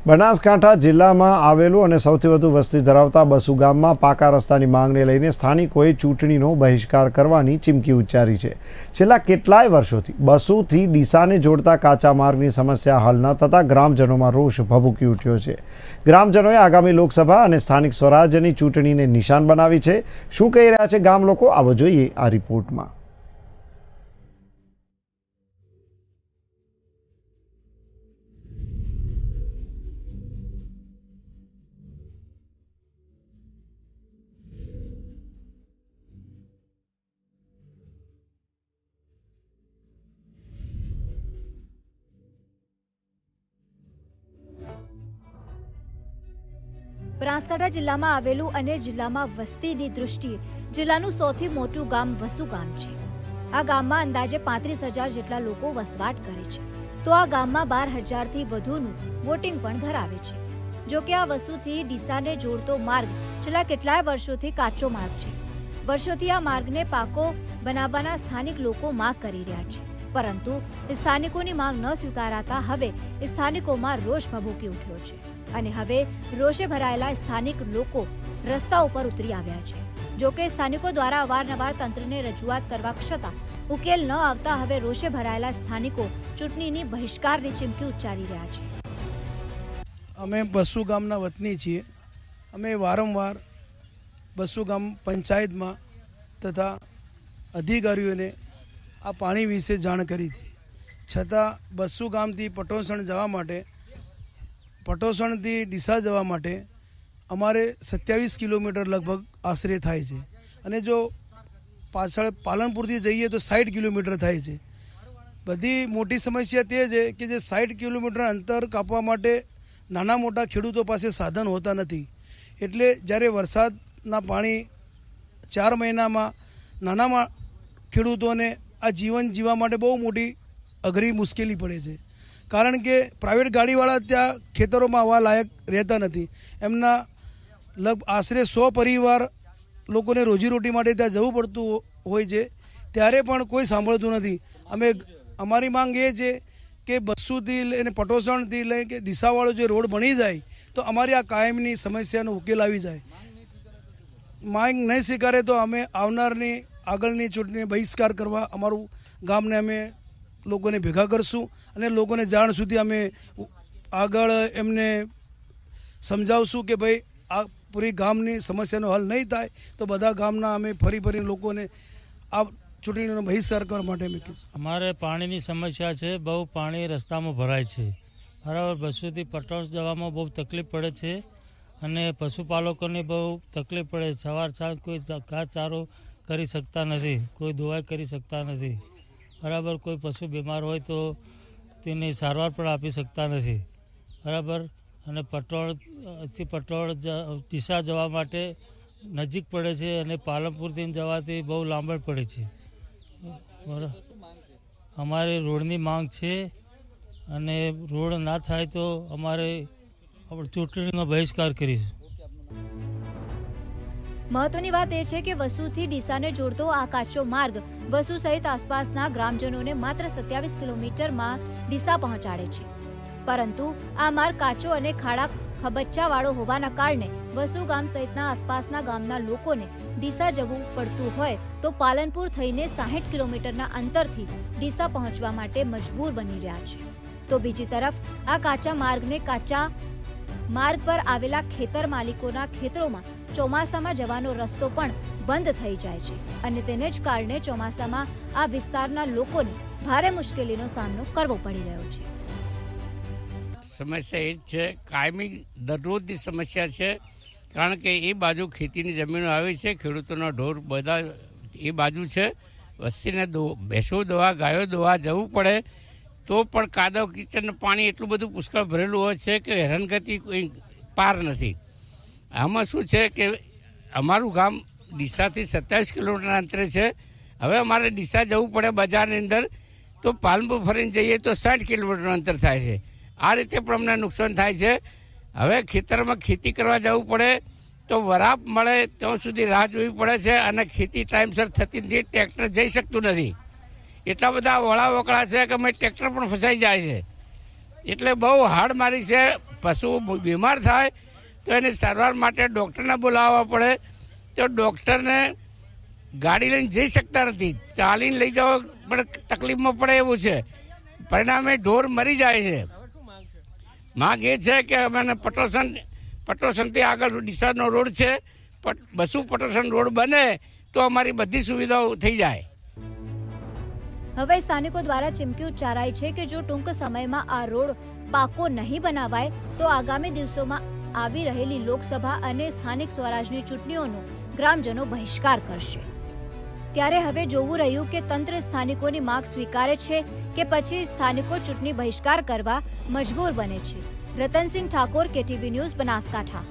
બનાસકાંઠા જિલ્લામાં આવેલું અને સૌથી વધુ વસ્તી ધરાવતા બસુ ગામમાં પાકા રસ્તાની માંગને લઈને સ્થાનિકોએ ચૂંટણીનો બહિષ્કાર કરવાની ચીમકી ઉચ્ચારી છે। છેલ્લા કેટલાય વર્ષોથી બસુથી ડીસાને જોડતા કાચા માર્ગની સમસ્યા હલ ન થતાં ગ્રામજનોમાં રોષ ભભૂકી ઉઠ્યો છે। ગ્રામજનોએ આગામી લોકસભા અને સ્થાનિક સ્વરાજ્યની ચૂંટણીને નિશાન બનાવી છે। શું કહી રહ્યા છે ગામ લોકો, આવો જોઈએ આ રિપોર્ટમાં। બનાસકાંઠા જિલ્લામાં આવેલું અને જિલ્લામાં વસ્તીની દૃષ્ટિએ જિલ્લાનું સૌથી મોટું ગામ વસુ ગામ છે। આ ગામમાં અંદાજે 35,000 જેટલા લોકો વસવાટ કરે છે, તો આ ગામમાં 12,000થી વધુનું વોટિંગ પણ ધરાવે છે। જો કે આ વસુથી ડીસાને જોડતો માર્ગ છેલ્લા કેટલાય વર્ષોથી કાચો માર્ગ છે। વર્ષોથી આ માર્ગને પાકો બનાવવાના સ્થાનિક લોકો માંગ કરી રહ્યા છે, પરંતુ સ્થાનિકોની માંગ ન સ્વીકારાતા હવે સ્થાનિકોમાં રોષ ભભૂકી ઉઠ્યો છે અને હવે રોષે ભરાયેલા સ્થાનિક લોકો રસ્તા ઉપર ઉતરી આવ્યા છે। જો કે સ્થાનિકો દ્વારા અવારનવાર તંત્રને રજૂઆત કરવા છતાં ઉકેલ ન આવતા હવે રોષે ભરાયેલા સ્થાનિકો ચૂંટણીની બહિષ્કારની ચીમકી ઉચ્ચારી રહ્યા છે। અમે બસુ ગામના વતની છીએ। અમે વારંવાર બસુ ગામ પંચાયતમાં તથા અધિકારીઓને આ પાણી વિશે જાણ કરી હતી, છતાં બસુ ગામથી પટોસણ જવા માટે પટોસણથી ડીસા જવા માટે અમારે 27 કિલોમીટર લગભગ આશરે થાય છે અને જો પાછળ પાલનપુરથી જઈએ તો 60 કિલોમીટર થાય છે। બધી મોટી સમસ્યા તે છે કે જે 60 કિલોમીટર અંતર કાપવા માટે નાના મોટા ખેડૂતો પાસે સાધન હોતા નથી, એટલે જ્યારે વરસાદના પાણી 4 મહિનામાં નાના ખેડૂતોને આ જીવન જીવવા માટે બહુ મોટી અઘરી મુશ્કેલી પડે છે, કારણ કે પ્રાઇવેટ ગાડીવાળા ત્યાં ખેતરોમાં આવવા લાયક રહેતા નથી। એમના આશરે 100 પરિવાર લોકોને રોજીરોટી માટે ત્યાં જવું પડતું હોય છે, ત્યારે પણ કોઈ સાંભળતું નથી। અમારી માંગ એ છે કે બસુથી લઈને પટોસણથી લઈને કે ડીસાવાળો જે રોડ બની જાય તો અમારી આ કાયમની સમસ્યાનો ઉકેલ આવી જાય। માંગ નહીં સ્વીકારે તો અમે આવનારની આગળની ચૂંટણીને બહિષ્કાર કરવા અમારું ગામને અમે લોકોને ભેગા કરશું અને લોકોને જાણ સુધી અમે આગળ એમને સમજાવશું કે ભાઈ આ પૂરી ગામની સમસ્યાનો હલ નહીં થાય તો બધા ગામના અમે ફરી લોકોને આ ચૂંટણીનો બહિષ્કાર કરવા માટે અમે કહીશું। અમારે પાણીની સમસ્યા છે, બહુ પાણી રસ્તામાં ભરાય છે, બરાબર। બસુથી પટોસ જવામાં બહુ તકલીફ પડે છે અને પશુપાલકોને બહુ તકલીફ પડે। સવાર સાંજ કોઈ ઘાસચારો કરી શકતા નથી, કોઈ દવાઈ કરી શકતા નથી, બરાબર। કોઈ પશુ બીમાર હોય તો તેની સારવાર પણ આપી શકતા નથી, બરાબર। અને પટોળથી ડીસા જવા માટે નજીક પડે છે અને પાલનપુરથી જવાથી બહુ લાંબણ પડે છે, બરાબર। અમારે રોડની માંગ છે અને રોડ ના થાય તો અમારે ચૂંટણીનો બહિષ્કાર કરીશું। મહત્વની વાત એ છે કે વસુથી ડીસાને જોડતો આ કાચો માર્ગ વસુ સહિત આસપાસના ગ્રામજનોને માત્ર 27 કિલોમીટરમાં ડીસા પહોંચાડે છે, પરંતુ આ માર્ગ કાચો અને ખાડા ખબચ્ચાવાળો હોવાના કારણે વસુ ગામ સહિતના આસપાસના ગામના લોકોને ડીસા જવું પડતું હોય તો પાલનપુર થઈને 60 કિલોમીટરના અંતરથી ડીસા પહોંચવા માટે મજબૂર બની રહ્યા છે। તો બીજી તરફ આ કાચા માર્ગને કાચા માર્ગ પર આવેલા ખેતર માલિકોના ખેતરોમાં ચોમાસામાં જવાનો રસ્તો પણ બંધ થઈ જાય છે અને તેને જ કારણે ચોમાસામાં આ વિસ્તારના લોકોને ભારે મુશ્કેલીનો સામનો કરવો પડી રહ્યો છે। સમસ્યા એ જ છે, કાયમી દરરોજની સમસ્યા છે, કારણ કે એ બાજુ ખેતીની જમીનો આવી છે, ખેડૂતોના ઢોર બધા એ બાજુ છે, વસ્તીને ભેંસો દોવા ગાયો દોવા જવું પડે તો પણ કાદવ કિચડનું પાણી એટલું બધું પુષ્કળ ભરેલું હોય છે કે હેરાનગતિ કોઈ પાર નથી। આમાં શું છે કે અમારું ગામ ડીસાથી 27 કિલોમીટરના અંતરે છે। હવે અમારે ડીસા જવું પડે બજારની અંદર તો પાલનપુર ફરીને જઈએ તો 60 કિલોમીટરનું અંતર થાય છે। આ રીતે પણ અમને નુકસાન થાય છે। હવે ખેતરમાં ખેતી કરવા જવું પડે તો વરાપ મળે ત્યાં સુધી રાહ જોવી પડે છે અને ખેતી ટાઈમસર થતી નથી, ટ્રેક્ટર જઈ શકતું નથી। એટલા બધા વળા વકળા છે કે અમે ટ્રેક્ટર પણ ફસાઈ જાય છે, એટલે બહુ હાડ મારી છે। પશુ બીમાર થાય તો એને સારવાર માટે ડૉક્ટરને બોલાવવા પડે, તો ડૉક્ટરને ગાડી લઈને જઈ શકતા નથી, ચાલીને લઈ જવા પણ તકલીફમાં પડે એવું છે. પરિણામે ઢોર મરી જાય છે. માંગ એ છે કે અમે પટોસનથી આગળ ડીસાનો રોડ છે, બસુ પટોસન રોડ બને તો અમારી બધી સુવિધાઓ થઈ જાય. હવે સ્થાનિકો દ્વારા ચીમકી ઉચ્ચારાઈ છે કે જો ટૂંક સમયમાં આ રોડ પાકો નહીં બનાવાય તો આગામી દિવસોમાં આવી રહેલી લોકસભા અને સ્થાનિક સ્વરાજની ચૂંટણીઓનો ગ્રામજનો બહિષ્કાર કરશે. ત્યારે હવે જોવું રહ્યું કે તંત્ર સ્થાનિકોની માંગ સ્વીકારે છે કે પછી સ્થાનિકો ચૂંટણી બહિષ્કાર કરવા મજબૂર બને છે. Ratansinh Thakor, KTV news, Banaskantha.